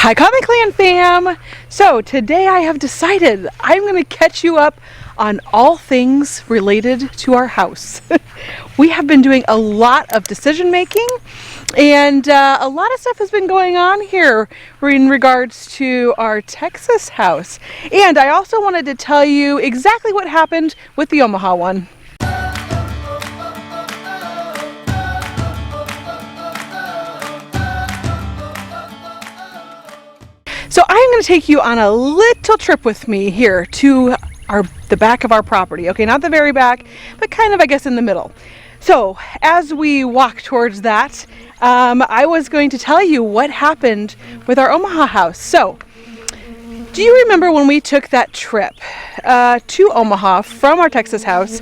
Hi theconnleyclan fam! So today I have decided I'm going to catch you up on all things related to our house. We have been doing a lot of decision making and a lot of stuff has been going on here in regards to our Texas house. And I also wanted to tell you exactly what happened with the Omaha one. So I'm going to take you on a little trip with me here to the back of our property. Okay, not the very back, but kind of, I guess, in the middle. So as we walk towards that, I was going to tell you what happened with our Omaha house. So do you remember when we took that trip to Omaha from our Texas house?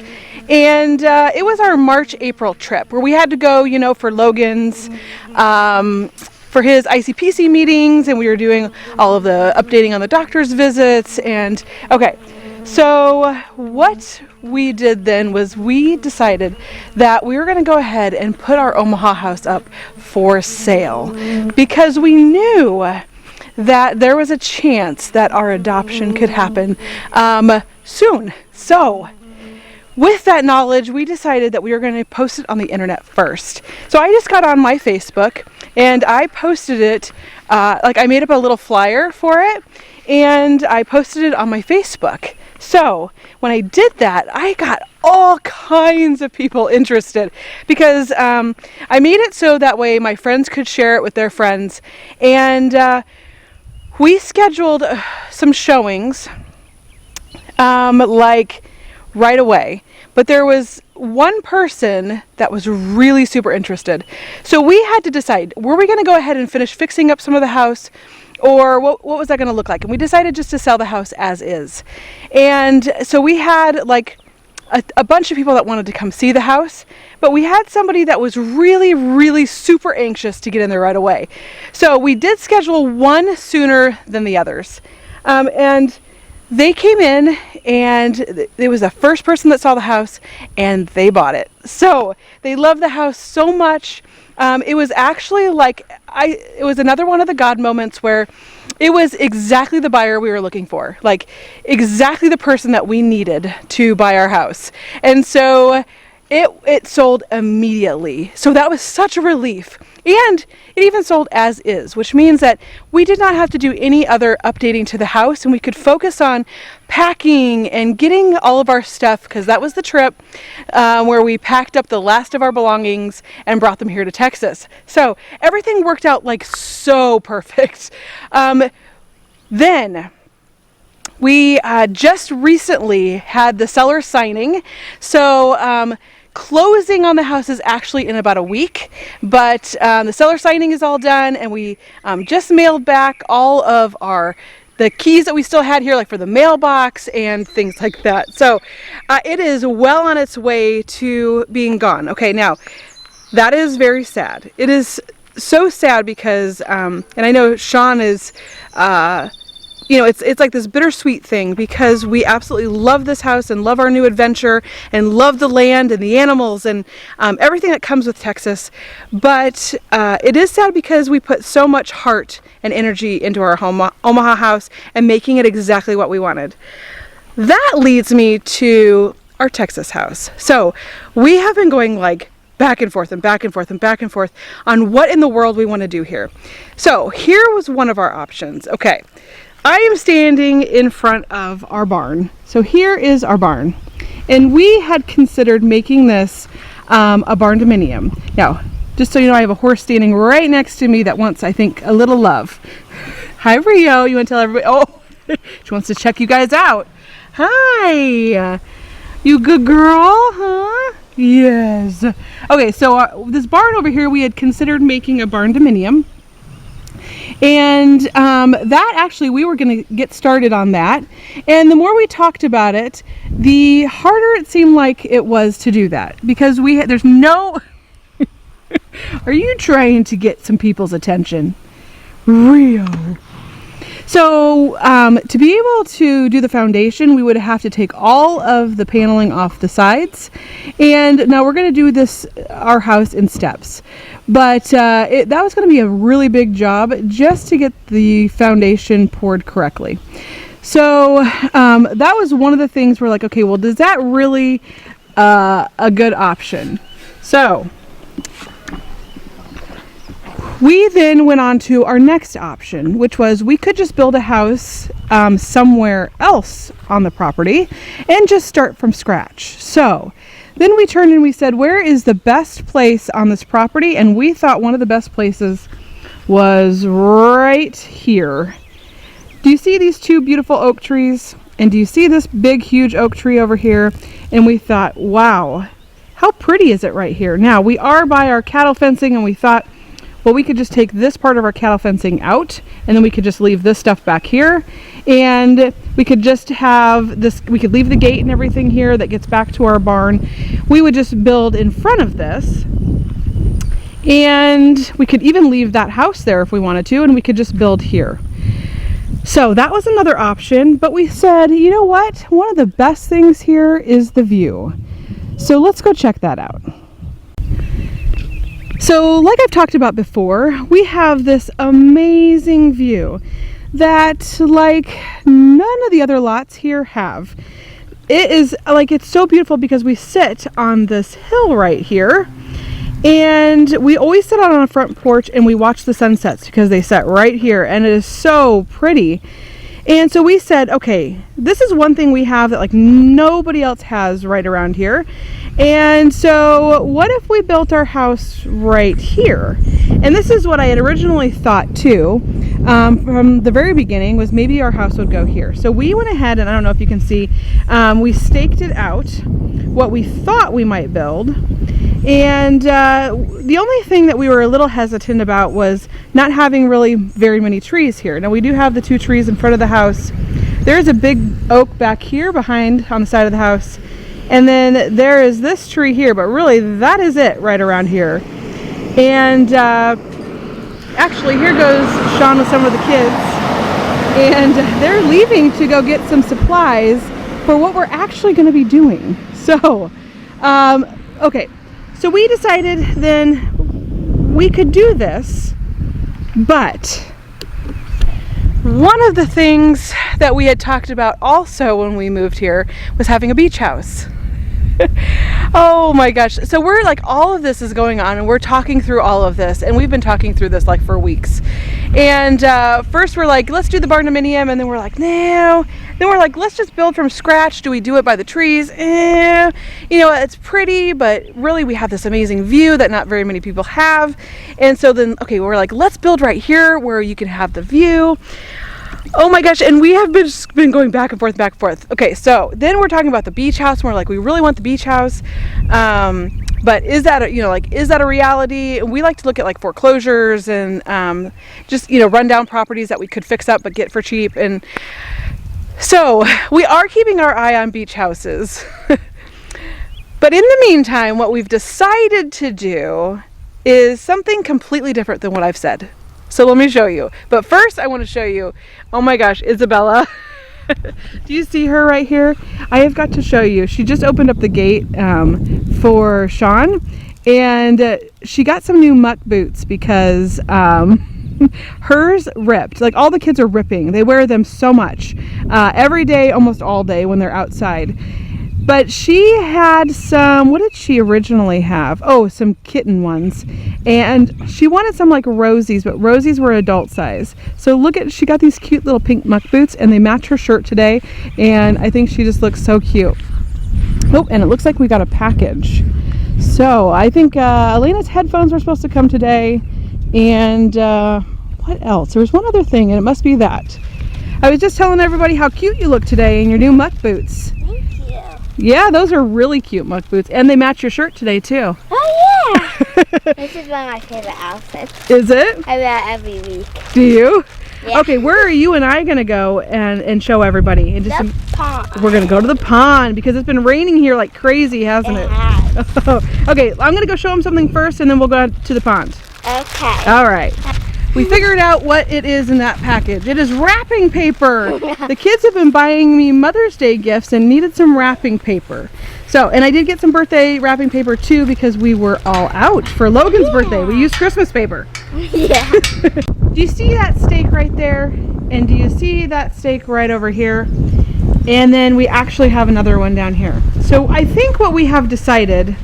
And it was our March-April trip where we had to go, you know, for Logan's, for his ICPC meetings, and we were doing all of the updating on the doctor's visits. And okay, so what we did then was we decided that we were going to go ahead and put our Omaha house up for sale because we knew that there was a chance that our adoption could happen soon. So with that knowledge, we decided that we were going to post it on the internet first. So I just got on my Facebook and I posted it, I made up a little flyer for it and I posted it on my Facebook. So when I did that, I got all kinds of people interested because I made it so that way my friends could share it with their friends. And we scheduled some showings right away. But there was one person that was really super interested. So we had to decide, were we going to go ahead and finish fixing up some of the house, or what was that going to look like? And we decided just to sell the house as is. And so we had like a bunch of people that wanted to come see the house, but we had somebody that was really super anxious to get in there right away. So we did schedule one sooner than the others. And they came in and it was the first person that saw the house and they bought it. So they loved the house so much. It was actually it was another one of the God moments where it was exactly the buyer we were looking for, like exactly the person that we needed to buy our house. And so it sold immediately. So that was such a relief. And it even sold as is, which means that we did not have to do any other updating to the house and we could focus on packing and getting all of our stuff, because that was the trip where we packed up the last of our belongings and brought them here to Texas. So everything worked out like so perfect. Then we just recently had the seller signing. So closing on the house is actually in about a week, but the seller signing is all done, and we just mailed back all of the keys that we still had here, like for the mailbox and things like that. So it is well on its way to being gone. Okay, now that is very sad. It is so sad because, and I know Sean is, it's like this bittersweet thing because we absolutely love this house and love our new adventure and love the land and the animals and everything that comes with Texas. But it is sad because we put so much heart and energy into our Omaha house and making it exactly what we wanted. That leads me to our Texas house. So we have been going like back and forth and back and forth and back and forth on what in the world we want to do here. So here was one of our options. Okay. I am standing in front of our barn. So here is our barn. And we had considered making this a barn dominium. Now, just so you know, I have a horse standing right next to me that wants, I think, a little love. Hi, Rio. You want to tell everybody? Oh, she wants to check you guys out. Hi. You good girl, huh? Yes. Okay, so this barn over here, we had considered making a barn dominium. And that actually, we were going to get started on that. And the more we talked about it, the harder it seemed like it was to do that. Because there's no... Are you trying to get some people's attention? Real. So to be able to do the foundation, we would have to take all of the paneling off the sides. And now we're going to do our house in steps. But that was going to be a really big job just to get the foundation poured correctly. So that was one of the things we're like, okay, well, does that really a good option? So we then went on to our next option, which was we could just build a house somewhere else on the property and just start from scratch. So then we turned and we said, where is the best place on this property? And we thought one of the best places was right here. Do you see these two beautiful oak trees? And do you see this big, huge oak tree over here? And we thought, wow, how pretty is it right here? Now, we are by our cattle fencing, and we thought, well, we could just take this part of our cattle fencing out, and then we could just leave this stuff back here. And we could just have this, we could leave the gate and everything here that gets back to our barn. We would just build in front of this. And we could even leave that house there if we wanted to, and we could just build here. So that was another option, but we said, you know what? One of the best things here is the view. So let's go check that out. So like I've talked about before, we have this amazing view that like none of the other lots here have. It is like, it's so beautiful because we sit on this hill right here. And we always sit out on a front porch and we watch the sunsets because they set right here, and it is so pretty. And so we said, okay, this is one thing we have that like nobody else has right around here. And so what if we built our house right here? And this is what I had originally thought too, from the very beginning, was maybe our house would go here. So we went ahead, and I don't know if you can see, we staked it out, what we thought we might build. And the only thing that we were a little hesitant about was not having really very many trees here. Now we do have the two trees in front of the house. There's a big oak back here behind on the side of the house. And then there is this tree here, but really that is it right around here. And actually here goes Sean with some of the kids. And they're leaving to go get some supplies for what we're actually going to be doing. So, okay. So we decided then we could do this, but one of the things that we had talked about also when we moved here was having a beach house. Oh my gosh. So we're like, all of this is going on and we're talking through all of this, and we've been talking through this like for weeks. And first we're like, let's do the barndominium, and then we're like, no. Then we're like, let's just build from scratch. Do we do it by the trees? You know, it's pretty, but really we have this amazing view that not very many people have. And so then, okay, we're like, let's build right here where you can have the view. Oh my gosh, and we have been going back and forth, back and forth. Okay, so then we're talking about the beach house, and we're like, we really want the beach house. But is that is that a reality? We like to look at like foreclosures and just, rundown properties that we could fix up but get for cheap. And so we are keeping our eye on beach houses. But in the meantime, what we've decided to do is something completely different than what I've said. So let me show you. But first I want to show you, oh my gosh, Isabella. Do you see her right here? I have got to show you. She just opened up the gate for Sean, and she got some new muck boots because hers ripped. Like, all the kids are ripping. They wear them so much. Every day, almost all day when they're outside. But she had some, what did she originally have? Oh, some kitten ones. And she wanted some like Rosies, but Rosies were adult size. So look at, she got these cute little pink muck boots, and they match her shirt today. And I think she just looks so cute. Oh, and it looks like we got a package. So I think Elena's headphones were supposed to come today. And what else? There was one other thing, and it must be that. I was just telling everybody how cute you look today in your new muck boots. Yeah, those are really cute muck boots, and they match your shirt today too. Oh yeah! This is one of my favorite outfits. Is it? I wear it every week. Do you? Yeah. Okay, where are you and I gonna go and show everybody? And The pond. We're gonna go to the pond because it's been raining here like crazy, hasn't it? It has. Okay, I'm gonna go show them something first, and then we'll go to the pond. Okay. All right. we figured out what it is in that package. It is wrapping paper. The kids have been buying me Mother's Day gifts and needed some wrapping paper. So, and I did get some birthday wrapping paper too because we were all out for Logan's birthday. We used Christmas paper. Yeah. Do you see that stake right there? And do you see that stake right over here? And then we actually have another one down here. So I think what we have decided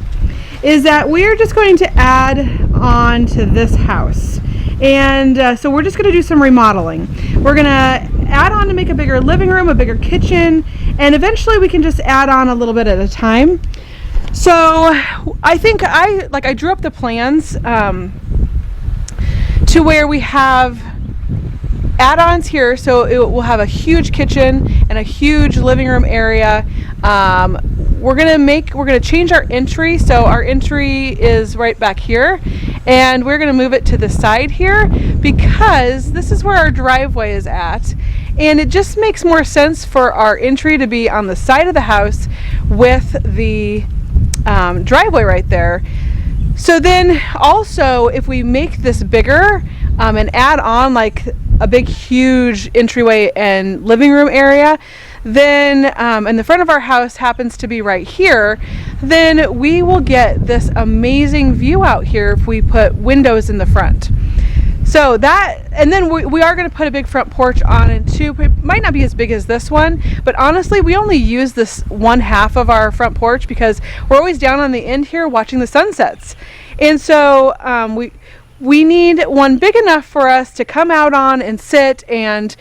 is that we are just going to add on to this house. And so we're just going to do some remodeling. We're going to add on to make a bigger living room, a bigger kitchen, and eventually we can just add on a little bit at a time. So I think I drew up the plans to where we have add-ons here, so it will have a huge kitchen and a huge living room area. We're gonna change our entry, so our entry is right back here, and we're gonna move it to the side here because this is where our driveway is at, and it just makes more sense for our entry to be on the side of the house with the driveway right there. So then also, if we make this bigger and add on like a big huge entryway and living room area, then and the front of our house happens to be right here, then we will get this amazing view out here if we put windows in the front. So that, and then we are going to put a big front porch on it too. It might not be as big as this one, but honestly we only use this one half of our front porch because we're always down on the end here watching the sunsets. And so we need one big enough for us to come out on and sit and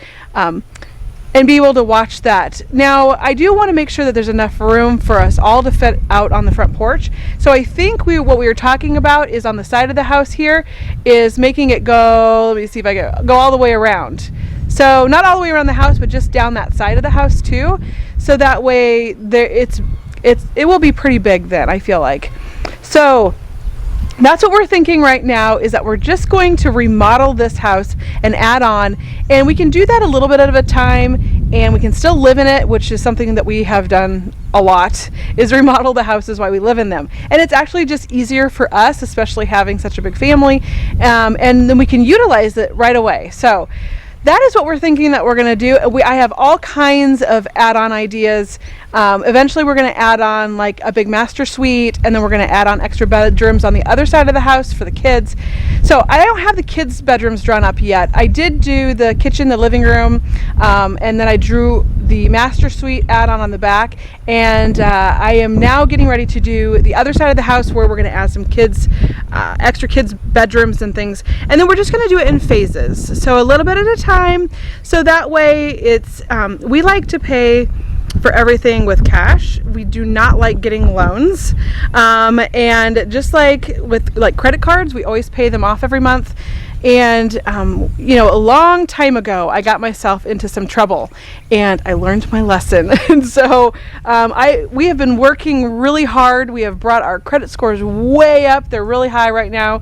be able to watch that. Now, I do want to make sure that there's enough room for us all to fit out on the front porch. So I think what we were talking about is on the side of the house here is making it go, let me see if I can go all the way around. So not all the way around the house, but just down that side of the house too. So that way it will be pretty big then, I feel like. So that's what we're thinking right now, is that we're just going to remodel this house and add on, and we can do that a little bit at a time, and we can still live in it, which is something that we have done a lot, is remodel the houses while we live in them. And it's actually just easier for us, especially having such a big family, and then we can utilize it right away. So that is what we're thinking that we're going to do. I have all kinds of add-on ideas. Eventually we're going to add on like a big master suite, and then we're going to add on extra bedrooms on the other side of the house for the kids. So I don't have the kids' bedrooms drawn up yet. I did do the kitchen, the living room, and then I drew the master suite add-on on the back, and I am now getting ready to do the other side of the house where we're going to add some kids, extra kids' bedrooms and things, and then we're just going to do it in phases, so a little bit at a time, so that way it's we like to pay for everything with cash. We do not like getting loans, and just like with credit cards, we always pay them off every month. And you know, a long time ago I got myself into some trouble and I learned my lesson. And so we have been working really hard. We have brought our credit scores way up. They're really high right now,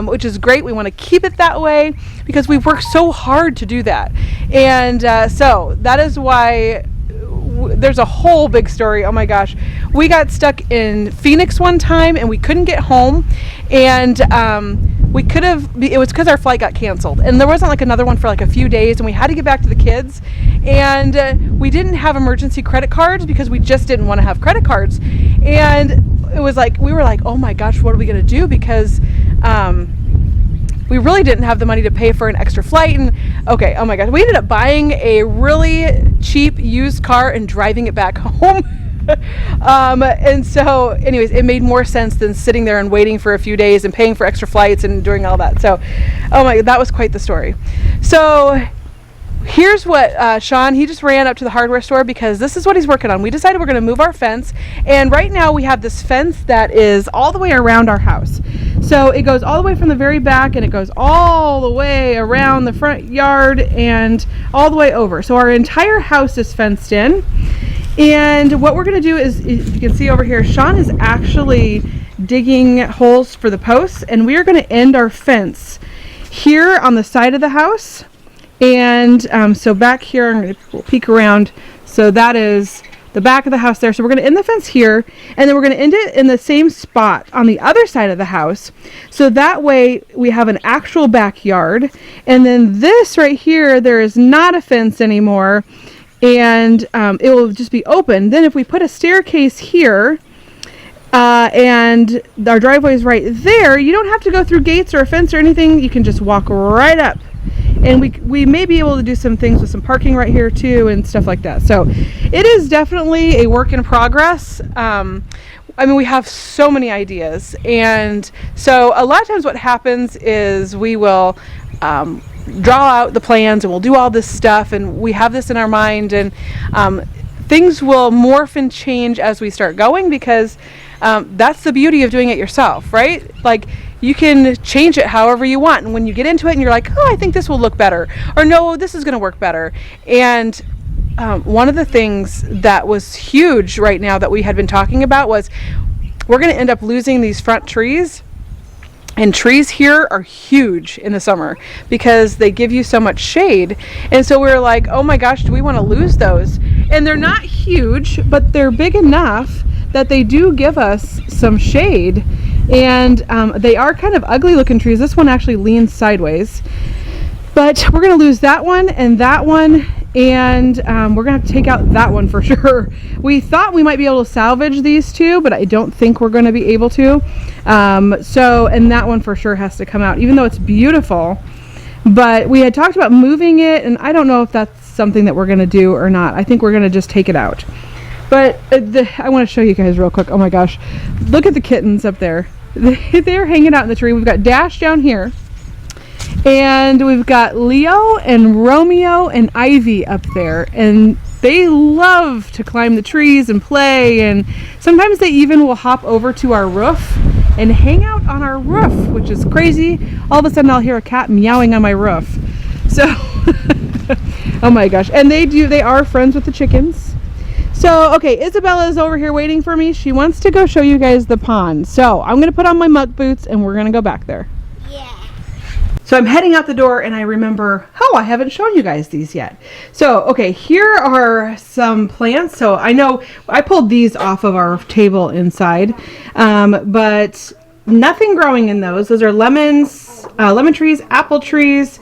which is great. We want to keep it that way because we've worked so hard to do that. And so that is why there's a whole big story. Oh my gosh, we got stuck in Phoenix one time and we couldn't get home, and it was because our flight got canceled, and there wasn't like another one for like a few days, and we had to get back to the kids, and we didn't have emergency credit cards because we just didn't want to have credit cards. And it was like, we were like, oh my gosh, what are we gonna do? Because we really didn't have the money to pay for an extra flight. And okay, oh my gosh, we ended up buying a really cheap used car and driving it back home. And so anyways, it made more sense than sitting there and waiting for a few days and paying for extra flights and doing all that. So oh my, that was quite the story. So here's what Sean, he just ran up to the hardware store because this is what he's working on. We decided we're going to move our fence, and right now we have this fence that is all the way around our house. So it goes all the way from the very back, and it goes all the way around the front yard and all the way over. So our entire house is fenced in. And what we're going to do is, if you can see over here, Sean is actually digging holes for the posts, and we are going to end our fence here on the side of the house. And so back here, I'm going to peek around. So that is the back of the house there. So we're going to end the fence here, and then we're going to end it in the same spot on the other side of the house. So that way we have an actual backyard. And then this right here, there is not a fence anymore, and it will just be open. Then if we put a staircase here, and our driveway is right there, you don't have to go through gates or a fence or anything. You can just walk right up. And we may be able to do some things with some parking right here too and stuff like that. So it is definitely a work in progress. I mean, we have so many ideas. And so a lot of times what happens is we will draw out the plans and we'll do all this stuff and we have this in our mind, and things will morph and change as we start going, because that's the beauty of doing it yourself, right? Like, you can change it however you want, and when you get into it and you're like, oh, I think this will look better, or no, this is going to work better. And one of the things that was huge right now that we had been talking about was we're going to end up losing these front trees. And trees here are huge in the summer because they give you so much shade. And so we were like, oh my gosh, do we want to lose those? And they're not huge, but they're big enough that they do give us some shade. And they are kind of ugly looking trees. This one actually leans sideways. But we're going to lose that one and that one. And we're going to have to take out that one for sure. We thought we might be able to salvage these two, but I don't think we're going to be able to. And that one for sure has to come out, even though it's beautiful. But we had talked about moving it, and I don't know if that's something that we're going to do or not. I think we're going to just take it out. But I want to show you guys real quick. Oh my gosh. Look at the kittens up there. They're hanging out in the tree. We've got Dash down here. And we've got Leo and Romeo and Ivy up there. And they love to climb the trees and play. And sometimes they even will hop over to our roof and hang out on our roof, which is crazy. All of a sudden I'll hear a cat meowing on my roof. So, oh my gosh. And they are friends with the chickens. So, okay, Isabella's over here waiting for me. She wants to go show you guys the pond. So I'm going to put on my muck boots and we're going to go back there. Yeah. So I'm heading out the door and I remember, oh, I haven't shown you guys these yet. So, okay, here are some plants. So I know I pulled these off of our table inside, but nothing growing in those. Those are lemons, lemon trees, apple trees.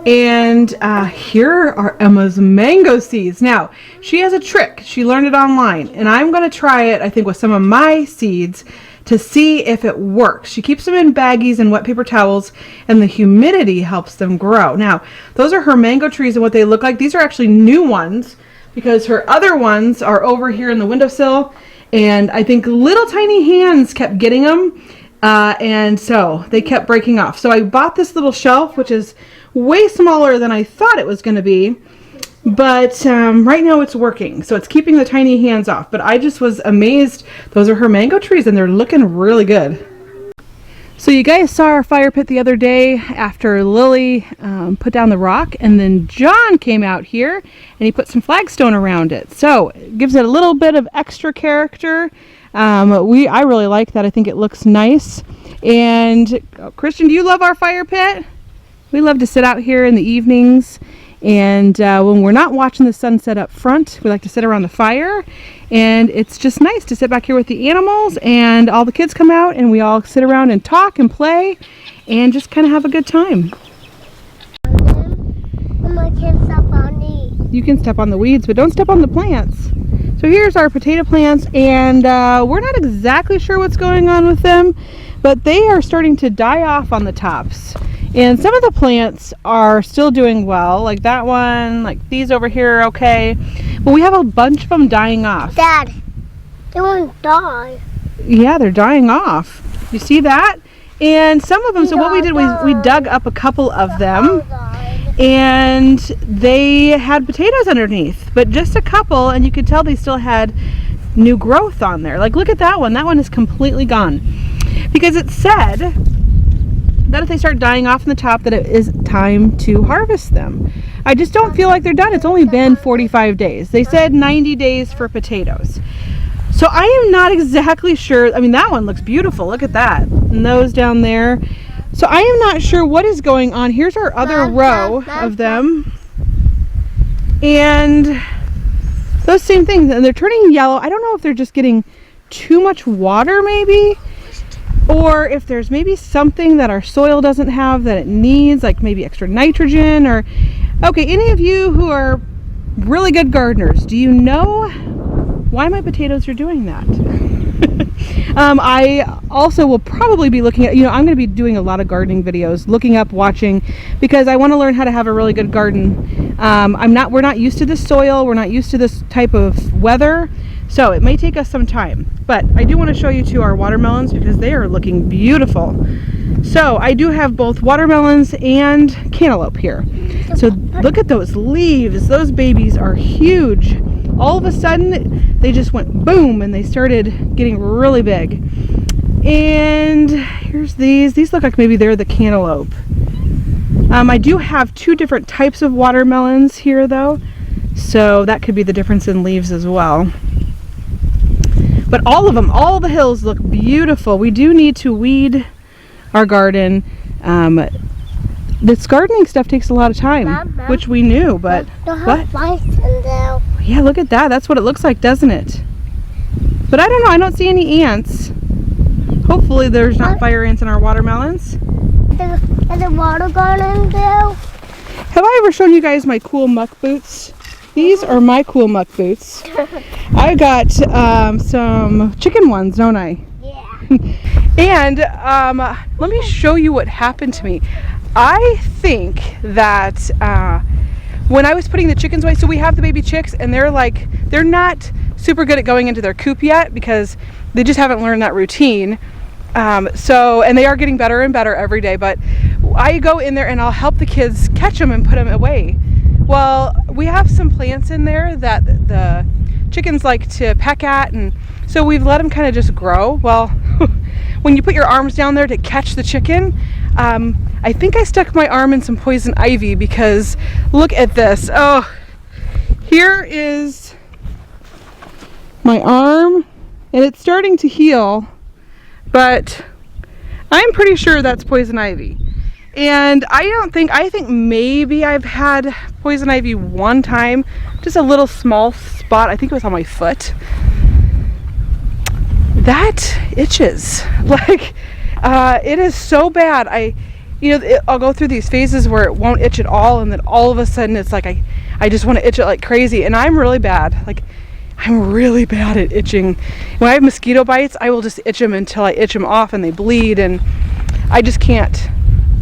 And here are Emma's mango seeds. Now, she has a trick. She learned it online. And I'm going to try it, I think, with some of my seeds to see if it works. She keeps them in baggies and wet paper towels, and the humidity helps them grow. Now, those are her mango trees and what they look like. These are actually new ones because her other ones are over here in the windowsill. And I think little tiny hands kept getting them. And so they kept breaking off. So I bought this little shelf, which is way smaller than I thought it was going to be, but right now it's working, so it's keeping the tiny hands off. But I just was amazed. Those are her mango trees and they're looking really good. So you guys saw our fire pit the other day after Lily put down the rock, and then John came out here and he put some flagstone around it, so it gives it a little bit of extra character. I really like that. I think it looks nice. And Christian, do you love our fire pit? We love to sit out here in the evenings, and when we're not watching the sunset up front, we like to sit around the fire, and it's just nice to sit back here with the animals, and all the kids come out and we all sit around and talk and play and just kind of have a good time. I can step on these. You can step on the weeds, but don't step on the plants. So here's our potato plants, and we're not exactly sure what's going on with them, but they are starting to die off on the tops. And some of the plants are still doing well, like that one, like these over here are okay. But we have a bunch of them dying off. Dad, they won't die. Yeah, they're dying off. You see that? And some of them, so what we did, we dug up a couple of them, and they had potatoes underneath, but just a couple, and you could tell they still had new growth on there. Like, look at that one. That one is completely gone. Because it said that if they start dying off in the top, that it is time to harvest them. I just don't feel like they're done. It's only been 45 days. They said 90 days for potatoes. So I am not exactly sure. I mean, that one looks beautiful. Look at that. And those down there. So I am not sure what is going on. Here's our other row of them. And those same things, and they're turning yellow. I don't know if they're just getting too much water maybe, or if there's maybe something that our soil doesn't have that it needs, like maybe extra nitrogen. Or okay, any of you who are really good gardeners, do you know why my potatoes are doing that? I also will probably be looking at, I'm going to be doing a lot of gardening videos, looking up, watching, because I want to learn how to have a really good garden. We're not used to this soil, we're not used to this type of weather, so it may take us some time. But I do want to show you to our watermelons because they are looking beautiful. So I do have both watermelons and cantaloupe here. So look at those leaves, those babies are huge. All of a sudden they just went boom and they started getting really big. And here's these look like maybe they're the cantaloupe. I do have two different types of watermelons here though, so that could be the difference in leaves as well. But all of them, all the hills look beautiful. We do need to weed our garden. This gardening stuff takes a lot of time, Mom, which we knew, but what? Yeah, look at that. That's what it looks like, doesn't it? But I don't know. I don't see any ants. Hopefully there's not fire ants in our watermelons. Is the water garden too? Have I ever shown you guys my cool muck boots? These are my cool muck boots. I got some chicken ones, don't I? Yeah. And let me show you what happened to me. I think that when I was putting the chickens away, so we have the baby chicks and they're not super good at going into their coop yet because they just haven't learned that routine. And they are getting better and better every day, but I go in there and I'll help the kids catch them and put them away. Well, we have some plants in there that the chickens like to peck at, and so we've let them kind of just grow. Well, when you put your arms down there to catch the chicken, I think I stuck my arm in some poison ivy because look at this. Oh, here is my arm and it's starting to heal, but I'm pretty sure that's poison ivy. And I think maybe I've had poison ivy one time, just a little small spot. I think it was on my foot. That itches. Like, it is so bad. I'll go through these phases where it won't itch at all, and then all of a sudden it's like I just want to itch it like crazy, and I'm really bad. Like, I'm really bad at itching. When I have mosquito bites, I will just itch them until I itch them off and they bleed, and I just can't.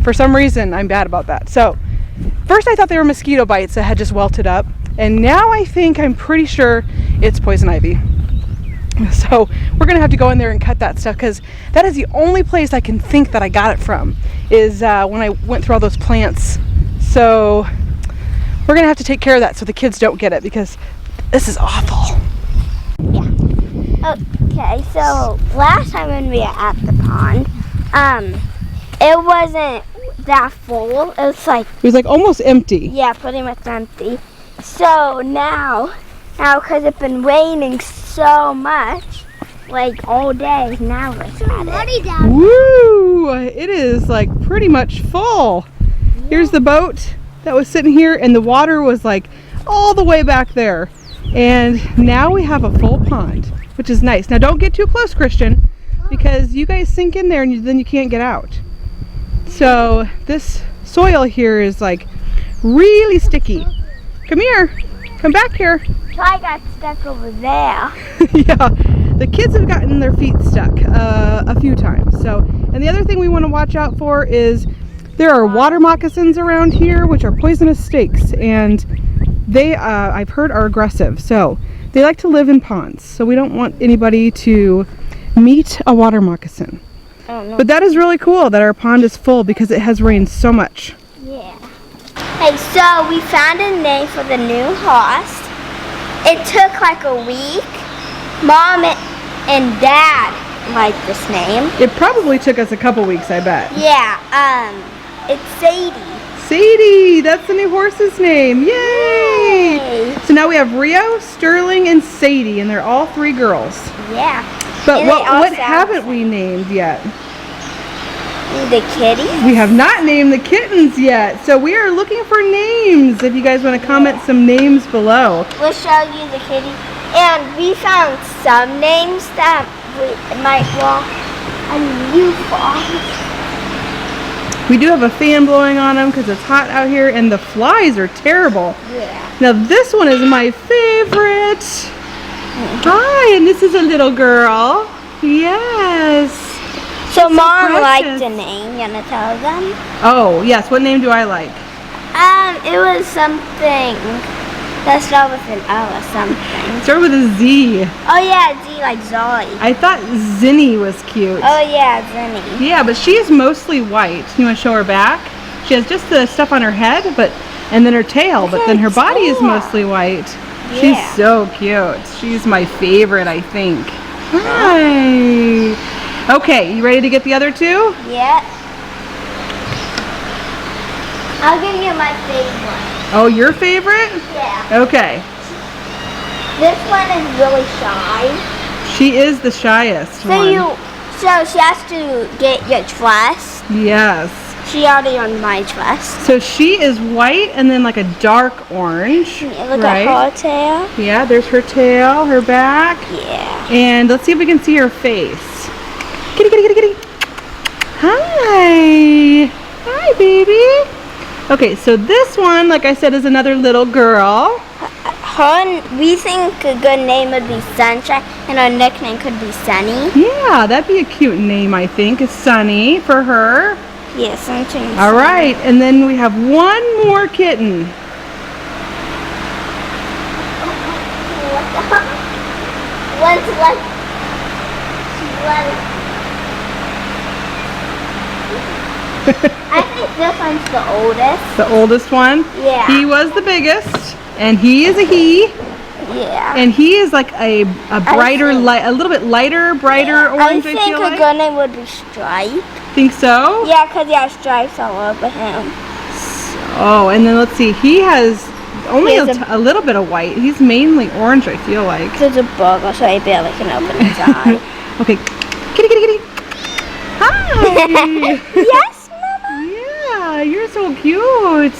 For some reason, I'm bad about that. So first I thought they were mosquito bites that had just welted up, and now I'm pretty sure it's poison ivy. So we're gonna have to go in there and cut that stuff, because that is the only place I can think that I got it from, is when I went through all those plants. So we're gonna have to take care of that so the kids don't get it, because this is awful. Yeah. Okay, so last time when we were at the pond, it wasn't that full. It was like almost empty. Yeah, pretty much empty. So now because it's been raining so much, like all day, now it's at it. Woo! It is like pretty much full. Yeah. Here's the boat that was sitting here, and the water was like all the way back there. And now we have a full pond, which is nice. Now don't get too close, Christian, because you guys sink in there and then you can't get out. So this soil here is like really sticky. Come here. Come back here. So I got stuck over there. Yeah, the kids have gotten their feet stuck a few times. So, and the other thing we want to watch out for is there are water moccasins around here, which are poisonous snakes, and they, I've heard, are aggressive. So they like to live in ponds. So we don't want anybody to meet a water moccasin. But that is really cool that our pond is full because it has rained so much. Yeah. Hey, so we found a name for the new house. It took like a week. Mom and Dad liked this name. It probably took us a couple weeks, I bet. Yeah, it's Sadie. Sadie, that's the new horse's name. Yay! So now we have Rio, Sterling, and Sadie, and they're all 3 girls. Yeah. But what haven't we named yet? The kitty? We have not named the kittens yet, so we are looking for names. If you guys want to comment some names below. We'll show you the kitty. And we found some names that we might want a new forest. We do have a fan blowing on them because it's hot out here, and the flies are terrible. Yeah. Now this one is my favorite. Hi, and this is a little girl. Yes. So Mom liked precious. the name. You wanna tell them? Oh, yes. What name do I like? It was something that started with an O or something. Start with a Z. Oh yeah, Z like Zoe. I thought Zinni was cute. Oh yeah, Zinni. Yeah, but she is mostly white. You want to show her back? She has just the stuff on her head, and then her tail, but then her body is mostly white. Yeah. She's so cute. She's my favorite, I think. Hi. Okay, you ready to get the other two? Yeah. I'll give you my favorite. Oh, your favorite? Yeah. Okay. This one is really shy. She is the shyest So one. so she has to get your trust. Yes. She already on my trust. So she is white and then like a dark orange. Look right? at her tail. Yeah, there's her tail, her back. Yeah. And let's see if we can see her face. Kitty, kitty, kitty, kitty. Hi. Hi, baby. Okay, so this one, like I said, is another little girl. We think a good name would be Sunshine, and our nickname could be Sunny. Yeah, that'd be a cute name, I think. Is Sunny for her. Yeah, Sunshine. All right, and then we have one more kitten. I think this one's the oldest. The oldest one. Yeah. He was the biggest, and he is a he. Yeah. And he is like a brighter, a little bit lighter, brighter orange, I think feel a like. good name would be Stripe. Think so? Yeah, because he has stripes all over him. Oh, and then let's see. He has only He has a little bit of white. He's mainly orange, I feel like. There's a bug, so I barely can open his eye. Okay. Kitty, kitty, kitty. Hi. Yes, Mama. Yeah, you're so cute.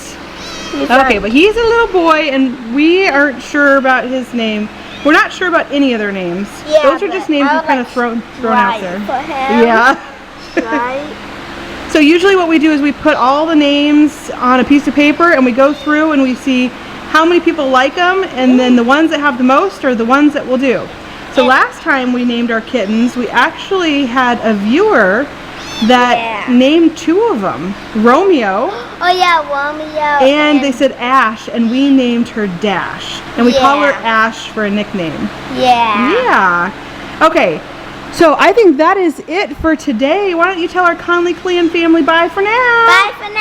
Okay, but he's a little boy, and we aren't sure about his name. We're not sure about any other names. Yeah, those are just names we've kind of thrown out there. For him. Yeah. Right. So usually what we do is we put all the names on a piece of paper, and we go through and we see how many people like them, and then the ones that have the most are the ones that we'll do. So last time we named our kittens, we actually had a viewer that named two of them, Romeo. Oh yeah, Romeo. And they said Ash, and we named her Dash. And we call her Ash for a nickname. Yeah. Yeah. Okay, so I think that is it for today. Why don't you tell our Connley Clan family bye for now? Bye for now.